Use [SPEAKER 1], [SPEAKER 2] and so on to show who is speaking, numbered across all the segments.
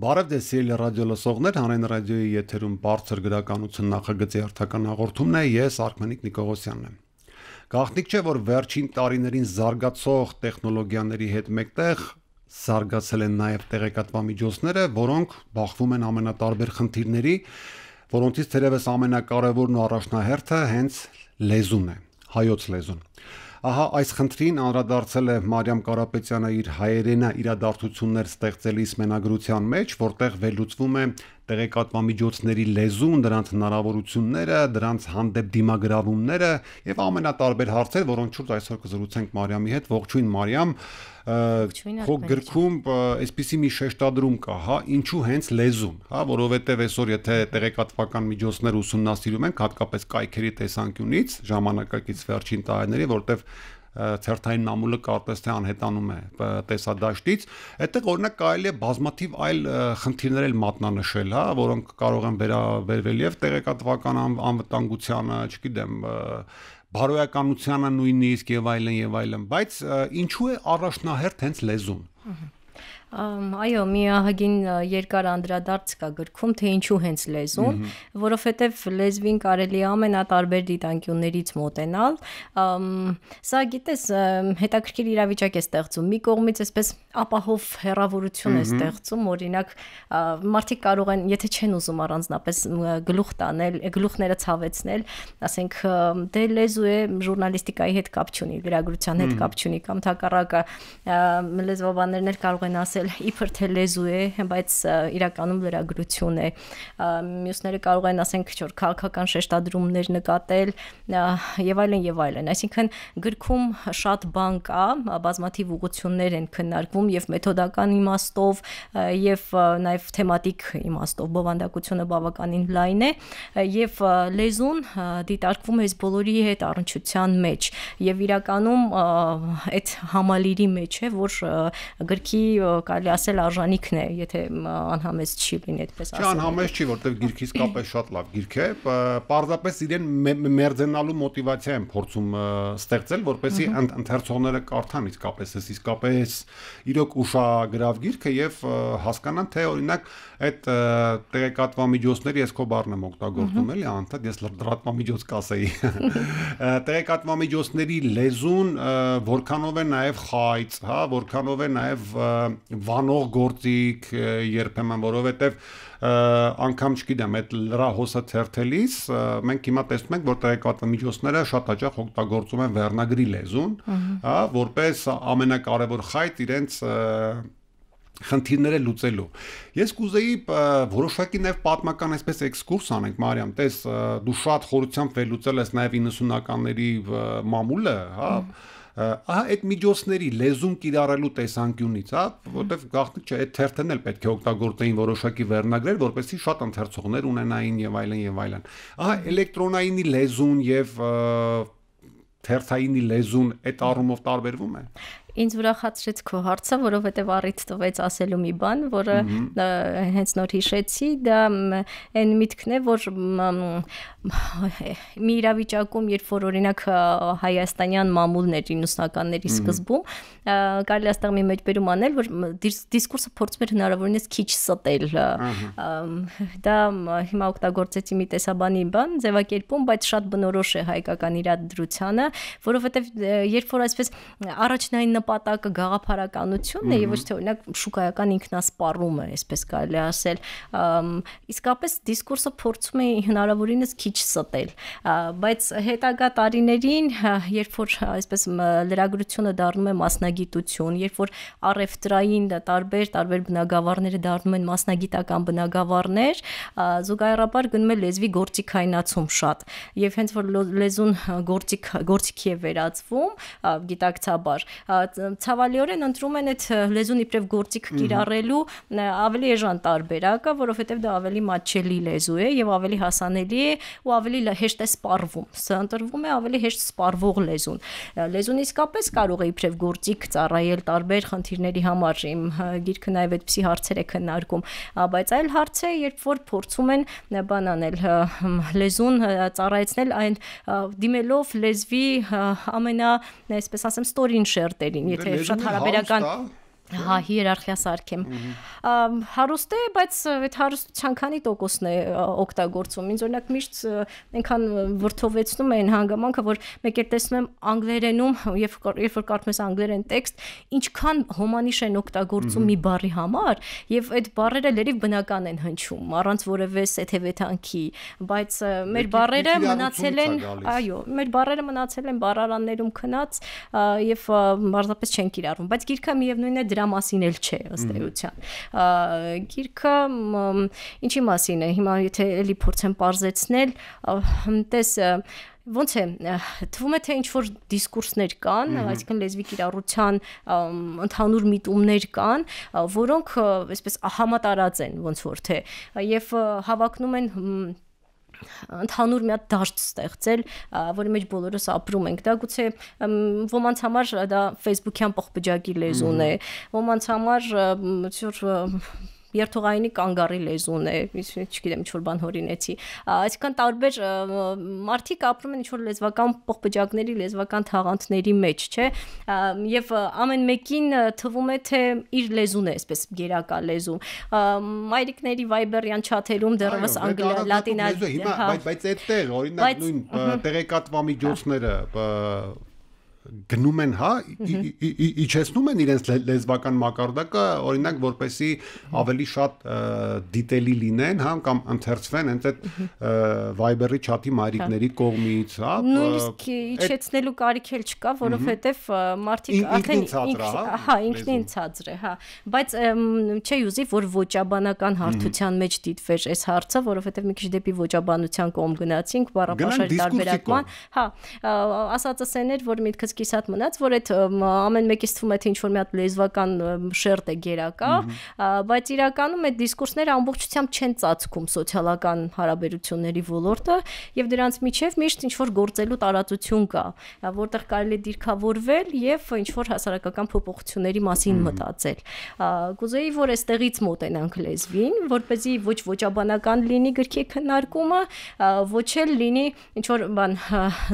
[SPEAKER 1] Բարև ձեզ սիրելի ռադիոլսողներ, հանրային ռադիոյի եթերում բարձր գրականություն նախագծի հերթական հաղորդումն է, ես Արքմենիկ Նիկողոսյանն եմ։ Գաղտնիք չէ, որ վերջին տարիներին զարգացող տեխնոլոգիաների հետ մեկտեղ զարգացել են նաև տեղեկատվամիջոցները, որոնք բախվում են ամենատարբեր խնդիրների, որոնցից թերևս ամենակարևորն ու առաջնահերթը հենց լեզուն է, հայոց լեզուն։ Ահա այս խնդրին անդրադարձել է Մարիամ Կարապետյանը իր հայերենա իրադարձություններ ստեղծելիս մենագրության մեջ, որտեղ վերլուծվում է տեղեկատվամիջոցների լեզուն, դրանց հնարավորությունները, դրանց հանդեպ դիմագրավումները եւ ամենատարբեր հարցեր, որոնց շուրջ այսօր կզրուցենք Մարիամի հետ։ Ողջույն Մարիամ, քո գրքում այսպիսի մի շեշտադրում կա, հա, ինչու հենց լեզուն, հա, որովհետեւ այսօր եթե տեղեկատվական միջոցներ ուսումնասիրում ենք, հատկապես կայքերի տեսանկյունից, ժամանակակից վերջին տարիների, որտեւ ցերթային մամուլը կարծես թե անհետանում է տեսադաշտից, այդտեղ օրինակ կարելի է բազմաթիվ այլ խնդիրներ էլ մատնանշել, հա, որոնք կարող են վերաբերվել եւ տեղեկատվական անվտանգությանը, չգիտեմ, բարոյականությանը նույնիսկ եւ այլն, բայց ինչու է առաջնահերթ հենց լեզուն։
[SPEAKER 2] Այո, մի ահագին երկար անդրադարձ կա գրքում, թե ինչու հենց լեզուն, որովհետև լեզվին կարելի է ամենատարբեր դիտանկյուններից մոտենալ։ Սա գիտես, հետաքրքիր իրավիճակ է ստեղծում։ Մի կողմից այսպես ապահով հեռավորություն է ստեղծում, օրինակ մարդիկ կարող են, եթե չեն ուզում առանձնապես գլուխ տանել, գլուխները ցավեցնել, ասենք դե լեզու է, ժուրնալիստիկայի հետ կապ չունի, լրագրության հետ կապ չունի, կամ թակառակը լեզվաբաններն էլ կարող են ասել իբր թե լեզու է, բայց իրականում լրագրություն է։ Մյուսները կարող են ասենք ինչ-որ քաղաքական շեշտադրումներ նկատել եւ այլն։ Այսինքն գրքում շատ բան կա, բազմաթիվ ուղղություններ են քննարկվում եւ մեթոդական իմաստով եւ նաեւ թեմատիկ իմաստով բովանդակությունը բավականին լայն է եւ լեզուն դիտարկվում է այս բոլորի հետ առնչության մեջ եւ իրականում այդ համալիրի մեջ է, որ գրքի կարելի ասել արժանիքն է, եթե անհամեստ չի լինի այդպես ասել։
[SPEAKER 1] Չէ, անհամեստ չի, որտեղ գիրքը իսկապես շատ լավ գիրք է, պարզապես իրեն մերձենալու մոտիվացիա են փորձում ստեղծել, որպեսզի ընթերցողները կարդան իսկապես իրոք ուշագրավ գիրքը եւ հասկանան, թե օրինակ այդ տեղեկատվամիջոցների ես քո բառն եմ օգտագործում, էլի, անդադ ես լրատվամիջոց կասեի։ Տեղեկատվամիջոցների լեզուն որքանով է նաեւ խայծ, հա, որքանով է նաեւ վանող գործիք երբեմն, որովհետև անգամ չգիտեմ, այդ լրահոսը թերթելիս մենք հիմա տեսնում ենք, որ տեղեկատվամիջոցները շատ հաճախ օգտագործում են վերնագրի լեզուն, հա, որպես ամենակարևոր խայծ իրենց խնդիրները լուծելու։ Ես կուզեի որոշակի նաև պատմական այսպես էքսկուրս անենք, Մարիամ, տես դու շատ խորությամբ վերլուծել ես նաև 90-ականների մամուլը, հա, ահա այդ միջոցների լեզուն կիրառելու տեսանկյունից, հա, որտեվ գաղտնիք չէ, այդ թերթերն էլ պետք է օգտագործեին որոշակի վերնագրեր, որպեսզի շատ ընթերցողներ ունենային եւ այլն։ Ահա էլեկտրոնայինի լեզուն եւ թերթայինի լեզուն այդ առումով տարբերվում է։
[SPEAKER 2] Ինձ ուրախացրեց քո հարցը, որովհետև առիթ տվեց ասելու մի բան, որը հենց նոր հիշեցի, դա այն միտքն է, որ մի իրավիճակում, երբ որ օրինակ հայաստանյան մամուլն էր 90-ականների սկզբում, կարելի այստեղ մի մեջբերում անել, որ դիսկուրսը փորձում էր հնարավորինս քիչ ստել։ Դա հիմա օգտագործեցի մի տեսաբանի բան, ձևակերպում, բայց շատ բնորոշ է հայկական իրադրությանը, որովհետև երբ որ այսպես առաջնային նպատակը գաղափարականությունն է եւ ոչ թե օրինակ շուկայական ինքնասպառումը, այսպես կարելի ասել, իսկապես դիսկուրսը փորձում է հնարավորինս քիչ ստել, բայց հետագա տարիներին, երբ որ այսպես լրագրությունը դառնում է մասնագիտություն, երբ որ առևտրային տարբեր բնագավառները դառնում են մասնագիտական բնագավառներ, զուգահեռաբար գնում է լեզվի գործիքայնացում շատ եւ հենց որ լեզուն գործիքի է վերածվում գիտակցաբար, ցավալիորեն ընտրում են այդ լեզուն իբրև գործիք կիրառելու ավելի էժան տարբերակը, որովհետև դա ավելի մատչելի լեզու է եւ ավելի հասանելի է ու ավելի հեշտ է սպառվում։ Սա ընտրվում է ավելի հեշտ սպառվող լեզուն։ Լեզուն իսկապես կարող է իբրև գործիք ծառայել տարբեր խնդիրների համար։ Իմ գիրքը նաեւ այդպիսի հարցեր է քննարկում, բայց այլ հարց է, երբ որ փորձում են բան անել, լեզուն ծառայեցնել այն դիմելով լեզվի ամենա, այսպես ասեմ, ստորին շերտերին, եթե շատ հարաբերական Հա, հիերարխիա սարքեմ։ Հարուստ է, բայց այդ հարստության քանի տոկոսն է օգտագործում։ Ինձ օրինակ միշտ այնքան վրթովեցնում է այն հանգամանքը, որ մեկ էլ տեսնում եմ անգլերենում, երբ որ կարդում ես անգլերեն տեքստ, ինչքան հոմանիշ են օգտագործում մի բառի համար, եւ այդ բառերը լրիվ բնական են հնչում, առանց որևէ սեթևեթանքի, բայց մեր բառերը մնացել են, այո, մեր բառերը մնացել են բառարաններում քնած եւ բարձրապես չեն կիրառվում, բայց գիրքը միևնույնն է դրա մասին էլ չէ ըստ էության։ Գիրքը ինչի մասին է, հիմա եթե էլի փորձեմ պարզեցնել, տես ոնց է, թվում է թե ինչ որ դիսկուրսներ կան, այսինքն լեզվի կիրառության ընդհանուր միտումներ կան, որոնք այսպես համատարած են ոնց որ թե եւ հավակնում են ընդհանուր մի հատ դաշտ ստեղծել, որի մեջ բոլորս ապրում ենք։ Դա գուցե ոմանց համար դա Facebook-յան պղպջակի լեզուն է, ոմանց համար երթուղայինի կանգառի լեզուն է, չգիտեմ, ինչ որ բան հորինեցի։ Այսինքն տարբեր մարդիկ ապրում են ինչ որ լեզվական պղպջակների, լեզվական թաղանթների մեջ, չէ՞։ Եվ ամեն մեկին թվում է թե իր լեզուն է, այսպես գերակա լեզու։ Մայրիկների Viber-յան չաթերում դեռևս լատինա,
[SPEAKER 1] բայց այդտեղ օրինակ նույն տեղեկատվամիջոցները գնում են, հա, իջեցնում են իրենց լեզվական մակարդակը, օրինակ, որպեսի ավելի շատ դիտելի լինեն, հա, կամ ընթերցվեն հենց այդ Viber-ի չաթի մայրիկների կողմից, հա։
[SPEAKER 2] Նույնիսկ իջեցնելու կարիք էլ չկա, որովհետև մարդիկ արդեն ինքնին ցածր է, հա, բայց չի ուզի, որ ոճաբանական հարթության մեջ դիտվեր այս հարցը, որովհետև մի քիչ դեպի ոճաբանության կողմ գնացինք, բառապաշարի տարբերակման, հա, ասածս այն էր, որ միտքս կիսատ մնաց, որ այդ ամեն մեկից թվում է թե ինչ-որ մի հատ լեզվական շերտ է գերակա, բայց իրականում այդ դիսկուրսները ամբողջությամբ չեն ծածկում սոցիալական հարաբերությունների ոլորտը եւ դրանց միջև միշտ ինչ-որ գործելու տարածություն կա, որտեղ կարելի է դիրքավորվել եւ ինչ-որ հասարակական փոփոխությունների մասին մտածել։ Կուզեի, որ այստեղից մոտենանք լեզվին, որպեսզի ոչ ոճաբանական լինի գրքի քննարկումը, ոչ էլ լինի ինչ-որ բան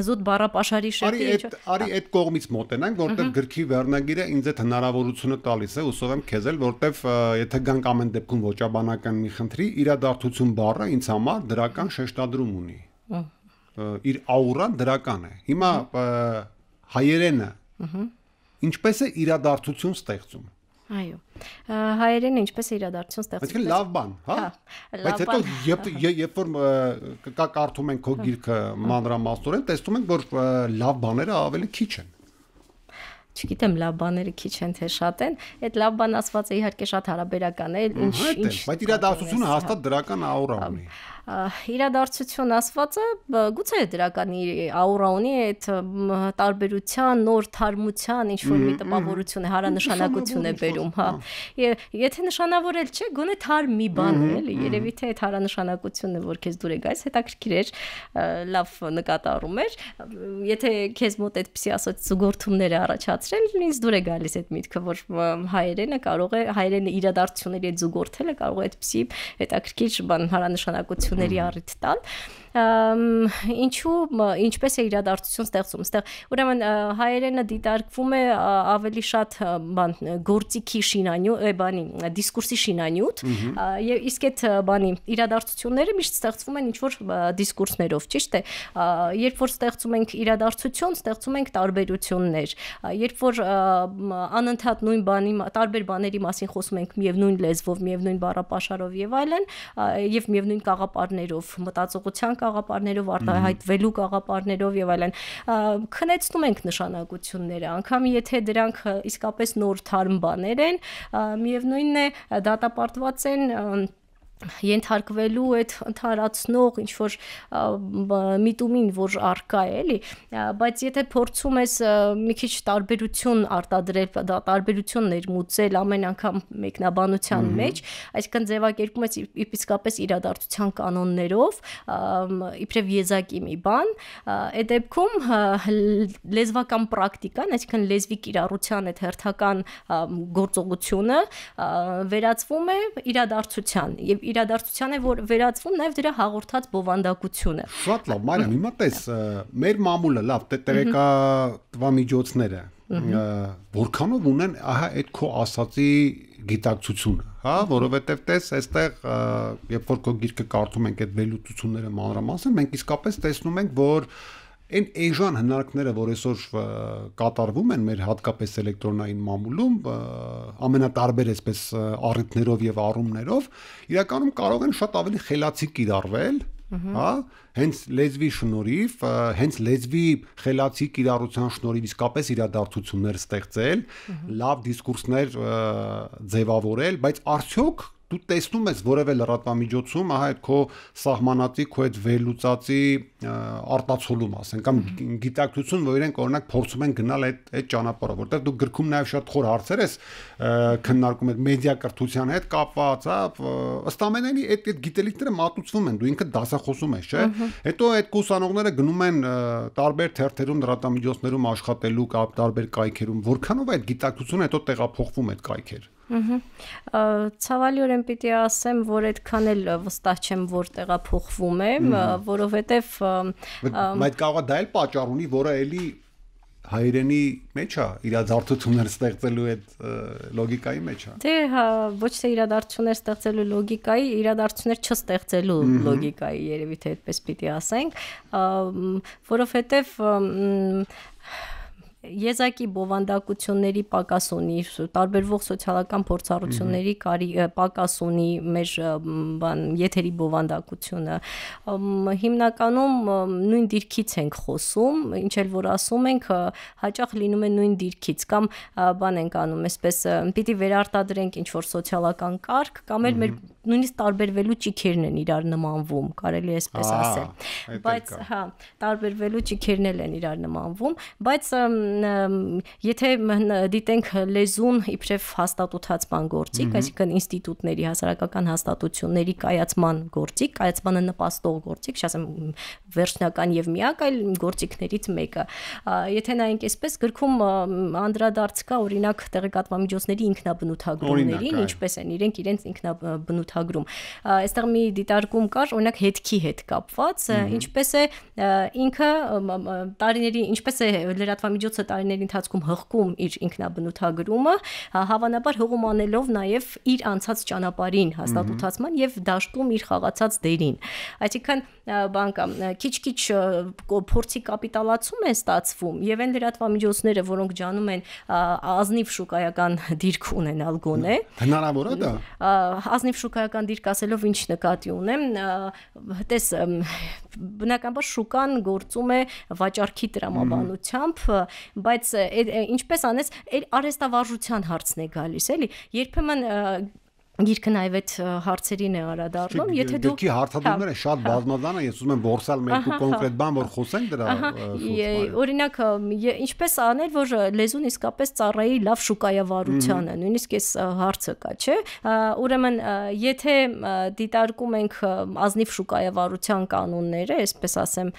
[SPEAKER 2] զուտ բառապաշարի շերտի
[SPEAKER 1] կողմից մոտենանք, որտեղ գրքի վերնագիրը ինձ այդ հնարավորությունը տալիս է, հուսով եմ քեզ էլ, որտեղ եթե գանք ամեն դեպքում ոճաբանական մի խնդրի, իրադարձություն բառը ինձ համար դրական շեշտադրում ունի։ Իր աուրան դրական է։ Հիմա հայերենը ինչպես է իրադարձություն ստեղծում։
[SPEAKER 2] Այո։ Հայերենը ինչպես է իրադարձություն ստեղծում։
[SPEAKER 1] Այսինքն լավ բան, հա։ Բայց հետո երբ որ կարդում ենք քո գիրքը մանրամասնորեն, տեսնում ենք, որ լավ բաները ավելի քիչ են։
[SPEAKER 2] Չգիտեմ, լավ բաները քիչ են թե շատ են, այդ լավ բան ասվածը իհարկե շատ հարաբերական է, ինչ
[SPEAKER 1] բայց իրադարձությունը հաստատ դրական աուրա ունի։
[SPEAKER 2] Իրադարձություն ասվածը գուցե դրական աուրա ունի, այդ տարբերության, նոր թարմության ինչ-որ մի տպավորություն է, հարանշանակություն է բերում, հա։ Եթե նշանավորել չէ, գոնե թարմ մի բան է, էլի, երևի թե այդ հարանշանակությունը, որ քեզ դուր է գալիս, հետաքրքիր էր, լավ նկատառում էր։ Եթե քեզ մոտ այդպիսի ասած զուգորդումներ առաջացրել, ինձ դուր է գալիս այդ միտքը, որ հայերենը կարող է, հայերենը իրադարձությունների հետ զուգորդելը կարող է այդպիսի հետաքրքիր բան հարանշանակությունների առիթ տալ։ Ինչու ինչպես է իրադարձություն ստեղծում, այստեղ ուրեմն հայերենը դիտարկվում է ավելի շատ բան գործիքի շինանյութ, բանի դիսկուրսի շինանյութ, եւ իսկ այդ բանի իրադարձությունները միշտ ստեղծվում են ինչ-որ դիսկուրսներով, ճիշտ է։ Երբ որ ստեղծում ենք իրադարձություն, ստեղծում ենք տարբերություններ։ Երբ որ անընդհատ նույն բանի տարբեր բաների մասին խոսում ենք միևնույն լեզվով, միևնույն բառապաշարով եւ այլն, եւ միևնույն կաղապարներով, մտածողության կաղապարներով, արտահայտվելու կաղապարներով եւ այլն, քնեցնում ենք նշանակությունները, անգամ եթե դրանք իսկապես նոր թարմ բաներ են, միևնույնն է դատապարտված են ենթարկվելու այդ ընդհանրացնող ինչ որ միտումին, որ արկա է, էլի, բայց եթե փորձում ես մի քիչ տարբերություն արտադրել, տարբերություն ներմուծել ամեն անգամ մեկնաբանության մեջ, այսինքն ձևակերպում ես իսկապես իրադարձության կանոններով, իբրև եզակի մի բան, այդ դեպքում լեզվական պրակտիկան, այսինքն լեզվի կիրառության այդ հերթական գործողությունը վերածվում է իրադարձության եւ իրադարձության է որ վերածվում նաև դրա հաղորդած բովանդակությունը։
[SPEAKER 1] Շատ լավ, Մարիամ, հիմա տես, մեր մամուլը լավ տեղեկատվամիջոցները որքանով ունեն ահա այդ քո ասացի գիտակցությունը, հա, որովհետև տես այստեղ երբ որ քո գիրքը կարդում ենք այդ վերլուծությունները մանրամասն, մենք իսկապես տեսնում ենք, որ այն էժան հնարքները, որ այսօր կատարվում են մեր հատկապես էլեկտրոնային մամուլում, ամենատարբեր այսպես առիթներով եւ առումներով, իրականում կարող են շատ ավելի խելացի կիրառվել, հա, հենց լեզվի շնորհիվ, հենց լեզվի խելացի կիրառության շնորհիվ իսկապես իրադարձություններ ստեղծել, լավ դիսկուրսներ ձևավորել, բայց արդյոք դու տեսնում ես որևէ լրատվամիջոցում ահա այդ քո սահմանածի, քո այդ վերլուծածի արտացոլում, ասենք, կամ գիտակցություն, որ իրենք օրինակ փորձում են գնալ այդ ճանապարհով, որտեղ դու գրքում նաև շատ խոր հարցեր ես քննարկում այդ մեդիա կրթության հետ կապված, հա, ըստ ամենայնի այդ գիտելիքները մատուցվում են, դու ինքդ դասախոսում ես, չէ՞։ Հետո այդ կուսանողները գնում են տարբեր թերթերում, լրատվամիջոցներում աշխատելու կամ տարբեր կայքերում, որքանով այդ գիտակցությունը հետո տեղափոխվում այդ կայքեր։
[SPEAKER 2] Ցավալիորեն պիտի ասեմ, որ այդքան էլ վստահ չեմ, որ տեղափոխվում է, որովհետև
[SPEAKER 1] բայց կարող է դա էլ պատճառ ունի, որը էլի հայրենի մեջ է, իրադարձություններ ստեղծելու այդ լոգիկայի մեջ է։
[SPEAKER 2] Դե ոչ թե իրադարձություններ ստեղծելու լոգիկայի, իրադարձություններ չստեղծելու լոգիկայի, երևի թե այդպես պիտի ասենք, որովհետև եզակի բովանդակությունների պակաս ունի, տարբերվող սոցիալական փորձառությունների պակաս ունի մեր եթերի բովանդակությունը։ Հիմնականում նույն դիրքից ենք խոսում, ինչ էլ որ ասում ենք, հաճախ լինում է նույն դիրքից, կամ բան ենք անում, այսպես պիտի վերարտադրենք ինչ որ սոցիալական կարգ, կամ էլ մեր նույնիսկ տարբերվելու ճիքերն են իրար նմանվում, կարելի է այսպես ասել։ Բայց հա, տարբերվելու ճիքերն են իրար նմանվում, բայց եթե դիտենք լեզուն իբրև հաստատութացման գործիք, այսինքն ինստիտուտների, հասարակական հաստատությունների կայացման գործիք, կայացմանը նպաստող գործիք, չասեմ վերջնական եւ միակ, այլ գործիքներից մեկը։ Եթե նայենք այսպես, գրքում անդրադարձ կա օրինակ տեղեկատվամիջոցների ինքնաբնութագրումներին, ինչպես են իրենց ինքնաբնութագրում։ Այստեղ մի դիտարկում կար, օրինակ հետքի հետ կապված, ինչպես է ինքը տարիների, ինչպես է լրատվամիջոցը տարիների ընթացքում հղկում իր ինքնաբնութագրումը, հավանաբար հղում անելով նաև իր անցած ճանապարհին հաստատութացման եւ դաշտում իր խաղացած դերին։ Այսինքն բան կա, քիչ-քիչ փորձի կապիտալացում է ստացվում եւ այն լրատվամիջոցները, որոնք ջանում են ազնիվ շուկայական դիրք ունենալ գոնե։
[SPEAKER 1] Հնարավոր է դա։
[SPEAKER 2] Ազնիվ շուկայական դիրք ասելով ինչ նկատի ունեմ, տես բնականաբար շուկան գործում է վաճառքի տրամաբանությամբ, բայց ինչպես անես, արհեստավարժության հարցն է գալիս, էլի, երբեմն գիրքը նաև այդ հարցերին է անդրադառնում, եթե դու
[SPEAKER 1] գիրքի հարցադրումները շատ բազմազան են, ես ուզում եմ որսալ մեկ ու կոնկրետ բան, որ խոսենք դրա
[SPEAKER 2] շուրջ։ Օրինակ, ինչպես անել, որ լեզուն իսկապես ծառայի լավ շուկայավարությանը, նույնիսկ այս հարցը կա, չէ՞։ Ուրեմն, եթե դիտարկում ենք ազնիվ շուկայավարության կանոնները, այսպես ասեմ,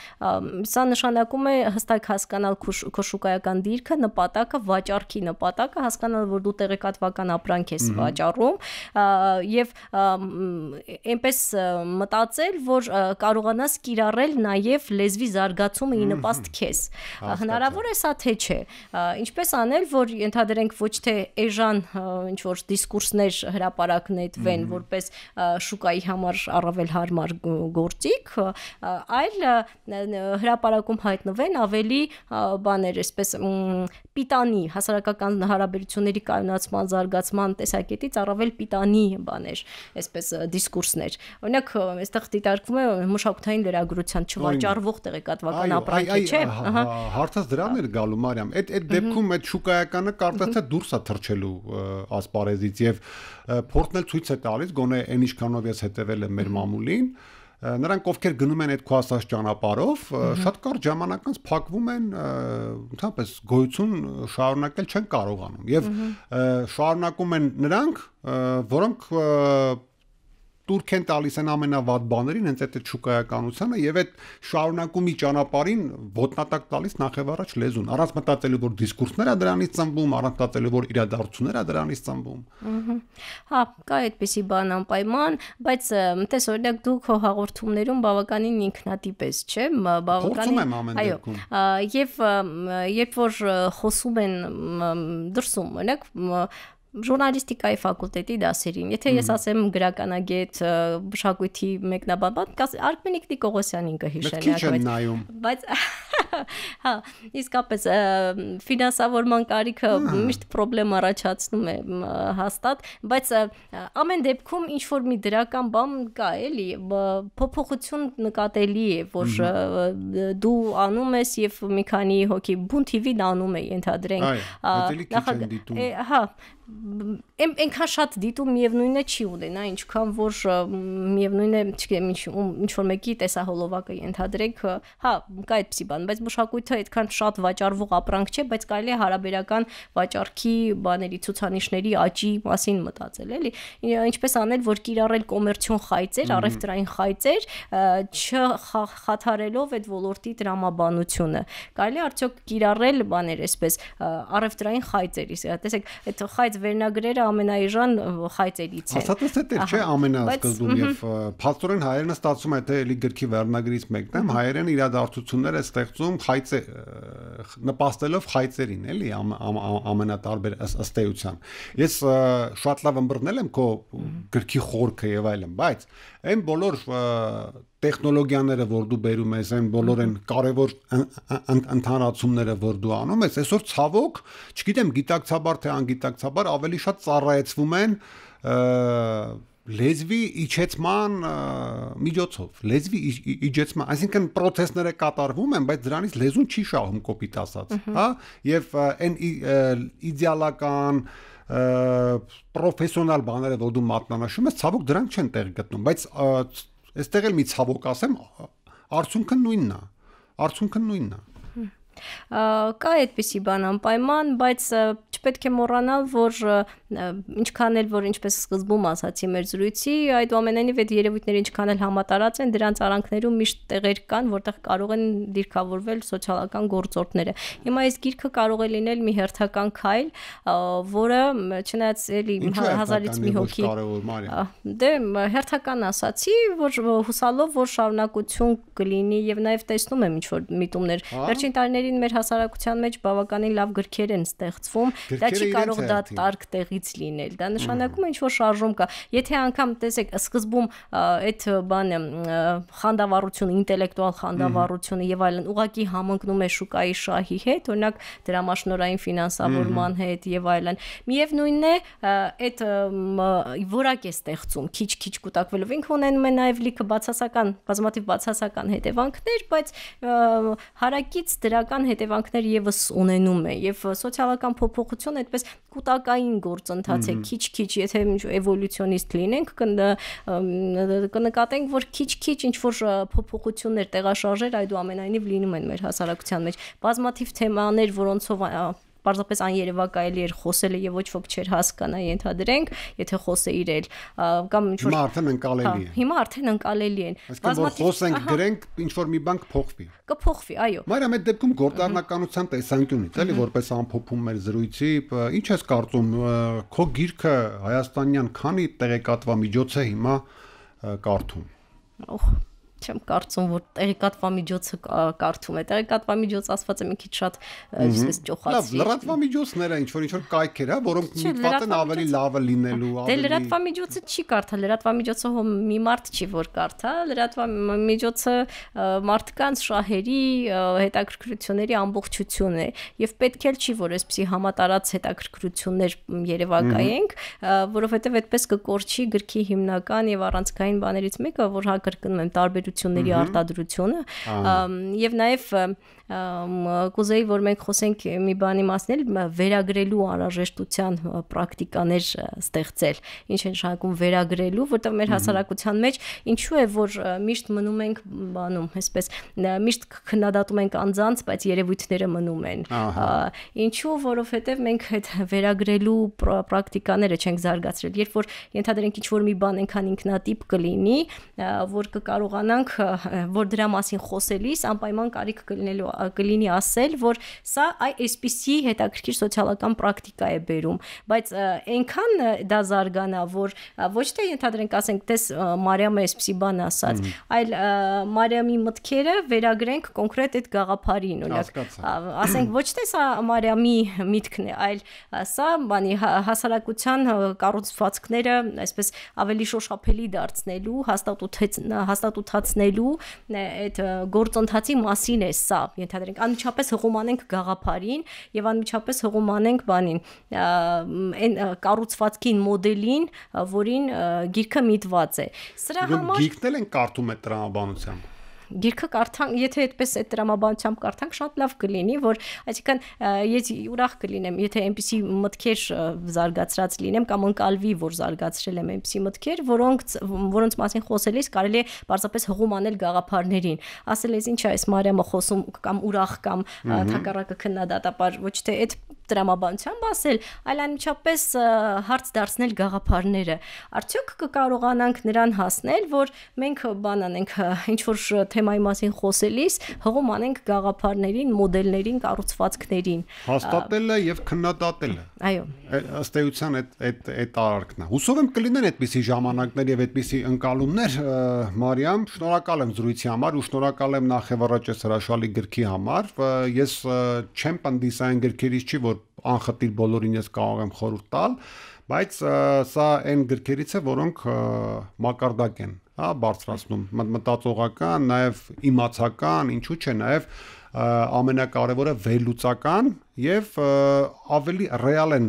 [SPEAKER 2] սա նշանակում է հստակ հասկանալ քո շուկայական դիրքը, նպատակը, վաճառքի նպատակը, հասկանալ, որ դու տեղեկատվական ապրանք ես վաճառում, եւ այնպես մտածել, որ կարողանաս կիրառել նաեւ լեզվի զարգացումը ի նպաստ քեզ։ Հնարավոր է սա թե չէ։ Ինչպես անել, որ ենթադրենք ոչ թե էժան ինչ որ դիսկուրսներ հրապարակնետվեն որպես շուկայի համար առավել հարմար գործիք, այլ հրապարակում հայտնվեն ավելի բաներ, այսպես պիտանի հասարակական հարաբերությունների կայունացման զարգացման տեսակետից առավել պիտանի բաներ, այսպես դիսկուրսներ։ Օրինակ, այստեղ դիտարկվում է մշակութային լրագրության չվաճառվող տեղեկատվական ապրանքի, չէ՞։
[SPEAKER 1] Հարցած դրան էր գալու Մարիամ։ Այդ դեպքում այդ շուկայականը կարծես թե դուրս է թռչելու ասպարեզից եւ փորձնել ցույց է տալիս, գոնե այն ինչքանով ես հետեւել եմ մեր մամուլին, նրանք ովքեր գնում են այդ քո ասած ճանապարհով, շատ կարճ ժամանակ անց փակվում են, ընդհանրապես գոյություն շարունակել չեն կարողանում եւ շարունակում են նրանք, որոնք турք են տալիս են ամենավատ բաներին, հենց այդ շուկայականությանը եւ այդ շարունակումի ճանապարհին ոտնատակ տալիս նախ եւ առաջ լեզուն, առանց մտածելու որ դիսկուրսները դրանից ծնվում, առանց մտածելու որ իրադարձությունները դրանից ծնվում։
[SPEAKER 2] Հա, կա այդպիսի բան անպայման, բայց տես օրինակ դու քո հաղորդումներում բավականին ինքնատիպ ես, չէ՞,
[SPEAKER 1] բավականին։ Այո։
[SPEAKER 2] Եվ երբ որ խոսում են դրսում, օրինակ ժուրնալիստիկայի ֆակուլտետի դասերին, եթե ես ասեմ գրականագետ, մշակույթի մեկնաբան, Արքմենիկ Նիկողոսյանին կհիշեն, բայց հա, իսկապես ֆինանսավորման կարիքը միշտ խնդրեմ առաջացնում է հաստատ, բայց ամեն դեպքում ինչ որ մի դրական բան կա, էլի, փոփոխություն նկատելի է, որ դու անում ես եւ մի քանի հոգի բուն TV-ն անում է, ընդհանրենք, հա, այնքան շատ դիտում միևնույն է չի ունենա, ինչքան որ միևնույն է, չգիտեմ, ինչ որ մեկի տեսահոլովակը ենթադրենք, հա, կա այդպիսի բան, բայց մշակույթը այդքան շատ վաճառվող ապրանք չէ, բայց կարելի է հարաբերական վաճառքի բաների ցուցանիշների աճի մասին մտածել, էլի, ինչպես անել, որ կիրառել կոմերցիոն խայծեր, առևտրային խայծեր, չխաթարելով այդ ոլորտի տրամաբանությունը։ Կարելի է արդյոք կիրառել բաներ այսպես առևտրային խայծեր, տեսեք, այդ խայծ վերնագրերը ամենաիժան խայծերից են։
[SPEAKER 1] Հաստատ է, չէ, ամենասկզբում եւ փաստորեն հայերենը ստացվում է թե էլի գրքի վերնագրից մեկն է, հայերեն իրադարձություններ է ստեղծում խայծե նպաստելով խայծերին, էլի ամենատարբեր ըստ էության։ Ես շատ լավ ըմբռնել եմ քո գրքի խորքը եւ այլն, բայց այն բոլոր տեխնոլոգիաները, որ դու բերում ես, այն բոլոր են կարևոր ընդհանրացումները, որ դու անում ես, այսօր ցավոք, չգիտեմ, գիտակցաբար թե անգիտակցաբար ավելի շատ ծառայեցվում են լեզվի իջեցման միջոցով, լեզվի իջեցման, այսինքն պրոցեսները կատարվում են, բայց դրանից լեզուն չի շահում կոպիտ ասած, հա, եւ այն իդեալական պրոֆեսիոնալ բաները, որ դու մատնանշում ես, ցավոք դրանք չեն տեղ գտնում, բայց այստեղ էլ մի ցավոք ասեմ, արդյունքը նույնն է։
[SPEAKER 2] Կա այդպիսի բան անպայման, բայց չպետք է մոռանալ, որ ինչքան էլ որ ինչպես սկզբում ասացի մեր զրույցի, այդուամենայնիվ այդ երևույթները ինչքան էլ համատարած են, դրանց արանքներում միշտ տեղեր կան, որտեղ կարող են դիրքավորվել սոցիալական գործոնները։ Հիմա այս գիրքը կարող է լինել մի հերթական քայլ, որը չնայած էլի 1000-ից մի հոգի դե հերթական ասացի, որ հուսալով որ շարունակություն կլինի եւ նաեւ տեսնում եմ ինչ որ միտումներ վերջին տարիներին մեր հասարակության մեջ բավականին լավ գրքեր են ստեղծվում, դա չի կարող դատարկ տեղից լինել, դա նշանակում է ինչ որ շարժում կա, եթե անգամ տեսեք սկզբում այդ բանը խանդավառությունը, ինտելեկտուալ խանդավառությունը եւ այլն ուղղակի համընկնում է շուկայի շահի հետ, օրինակ դրամաշնորհային ֆինանսավորման հետ եւ այլն, միևնույնն է այդ որակ է ստեղծում քիչ կուտակվելով, ինքը ունենում է նաեւ լիքը բազմաթիվ բացասական հետևանքներ, բայց հարակից դրական հետևանքներ եւս ունենում է եւ սոցիալական փոփոխություն այդպես կուտակային գործընթաց է քիչ, եթե էվոլյուցիոնիստ լինենք, կնկատենք, որ քիչ ինչ որ փոփոխություններ, տեղաշարժեր այդուամենայնիվ լինում են մեր հասարակության մեջ, բազմաթիվ թեմաներ, որոնցով պարզապես աներևակայելի էր խոսելը եւ ոչ ոք չէր հասկանա, ենթադրենք, եթե խոսեիր էլ կամ ինչ որ հիմա արդեն ընկալելի են։
[SPEAKER 1] Այսինքն որ խոսենք, գրենք, ինչ որ մի բան
[SPEAKER 2] կփոխվի, այո։
[SPEAKER 1] Մարիամ, այդ դեպքում գործառնականության տեսանկյունից, էլի որպես ամփոփում մեր զրույցի, ինչ ես կարծում, քո գիրքը հայաստանյան քանի տեղեկատվամիջոց է հիմա կարդում։
[SPEAKER 2] Չեմ կարծում, որ տեղեկատվամիջոցը կարդում է։ Տեղեկատվամիջոց ասված է մի քիչ շատ այսպես ճոխացի։
[SPEAKER 1] Լավ, լրատվամիջոցները ինչ որ կայքեր, հա, որոնք միտված են ավելի լավը լինելու,
[SPEAKER 2] ավելի։ Դե լրատվամիջոցը չի կարդա, լրատվամիջոցը մի մարդ չի որ կարդա, լրատվամիջոցը մարդկանց շահերի, հետաքրքրությունների ամբողջություն է, եւ պետք էլ չի որ այսպեսի համատարած հետաքրքրություններ երևակայենք, որովհետեւ այդպես կկորչի գրքի հիմնական եւ առանցքային բաներից մեկը, որ հա կրկնում եմ տարբեր արտադրությունը եւ նաեւ կուզեի որ մենք խոսենք մի բանի մասին, վերագրելու անհրաժեշտության պրակտիկաներ ստեղծել։ Ինչ է նշանակում վերագրելու, որտեղ մեր հասարակության մեջ ինչու է որ միշտ մնում ենք բանում, այսպես միշտ քննադատում ենք անձանց, բայց երևույթները մնում են։ Ինչու, որովհետև մենք այդ վերագրելու պրակտիկաները չենք զարգացրել։ Երբ որ ենթադրենք ինչ-որ մի բան այնքան ինքնատիպ կլինի, որ կկարողանանք, որ դրա մասին խոսելիս անպայման կարիք կլինի ասել, որ սա այսպիսի հետաքրքիր սոցիալական պրակտիկա է բերում, բայց այնքան դա զարգանա, որ ոչ թե ենթադրենք ասենք, տես Մարիամը այսպիսի բան ասաց, այլ Մարիամի մտքերը վերագրենք կոնկրետ այդ գաղափարին, օրինակ, ասենք ոչ թե սա Մարիամի միտքն է, այլ սա բանի հասարակության կառուցվածքները այսպես ավելի շոշափելի դարձնելու, հաստատութացնելու այդ գործընթացի մասին է սա, ենթադրենք անմիջապես հղում անենք գաղափարին եւ անմիջապես հղում անենք բանին, այն կառուցվածքին, մոդելին, որին գիրքը միտված է։ Սրա համար
[SPEAKER 1] գիրքն են կարդում այդ տրամաբանությամբ։
[SPEAKER 2] Գիրքը կարդանք, եթե այդպես այդ տրամաբանությամբ կարդանք, շատ լավ կլինի, որ այսինքն ես ուրախ կլինեմ, եթե այնպիսի մտքեր զարգացրած լինեմ կամ ընկալվի, որ զարգացրել եմ այնպիսի մտքեր, որոնց մասին խոսելիս կարելի է պարզապես հղում անել գաղափարներին։ Ասել ես ինչ է այս Մարիամը խոսում կամ ուրախ կամ թակառակը քննադատաբար, ոչ թե այդ տրամաբանությամբ ասել, այլ անմիջապես հարց դարձնել գաղափարները։ Արդյոք կկարողանանք նրան հասնել, որ մենք բան անենք, ինչ որ թեմայի մասին խոսելիս հղում անենք գաղափարներին, մոդելներին, կառուցվածքներին։
[SPEAKER 1] Հաստատելը եւ քննադատելը։
[SPEAKER 2] Այո։
[SPEAKER 1] Ըստ էության այդ արարքն է։ Հուսով եմ կլինեն այդպիսի ժամանակներ եւ այդպիսի ընկալումներ, Մարիամ, շնորհակալ եմ զրույցի համար ու շնորհակալ եմ նախ եւ առաջ այս հրաշալի գրքի համար։ Ես չեմ պնդիս այն գրքերից չի, որ անխտիր բոլորին ես կարող եմ խորհուրդ տալ, բայց սա այն գրքերից է, որոնք մակարդակ են, հա, բարձրացնում մտածողական, նաև իմացական, ինչու՞ չէ, նաև ամենակարևորը վերլուծական եւ ավելի ռեալ են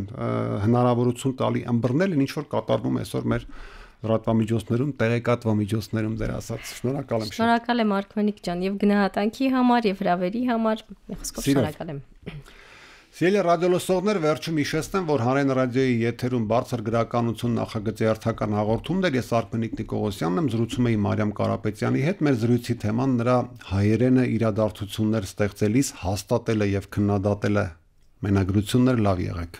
[SPEAKER 1] հնարավորություն տալի ըմբռնել ինչ որ կատարվում այսօր մեր լրատվամիջոցներում, տեղեկատվամիջոցներում դեր ասած։ Շնորհակալ եմ։
[SPEAKER 2] Շնորհակալ եմ Արքմենիկ ջան եւ գնահատանքի համար եւ հրավերի համար։ Շնորհակալ եմ։
[SPEAKER 1] Սիրելի ռադիոլսողներ, վերջում հիշեցնեմ, որ Հանրային ռադիոյի եթերում բարձր գրականություն նախագծի հերթական հաղորդումներ ես Արքմենիկ Նիկողոսյանն եմ, զրուցում էի Մարիամ Կարապետյանի հետ։ Մեր զրույցի թեման նրա հայերենը իրադարձություններ ստեղծելիս հաստատելը եւ քննադատելը։ Մենագրություններ լավ եղեք։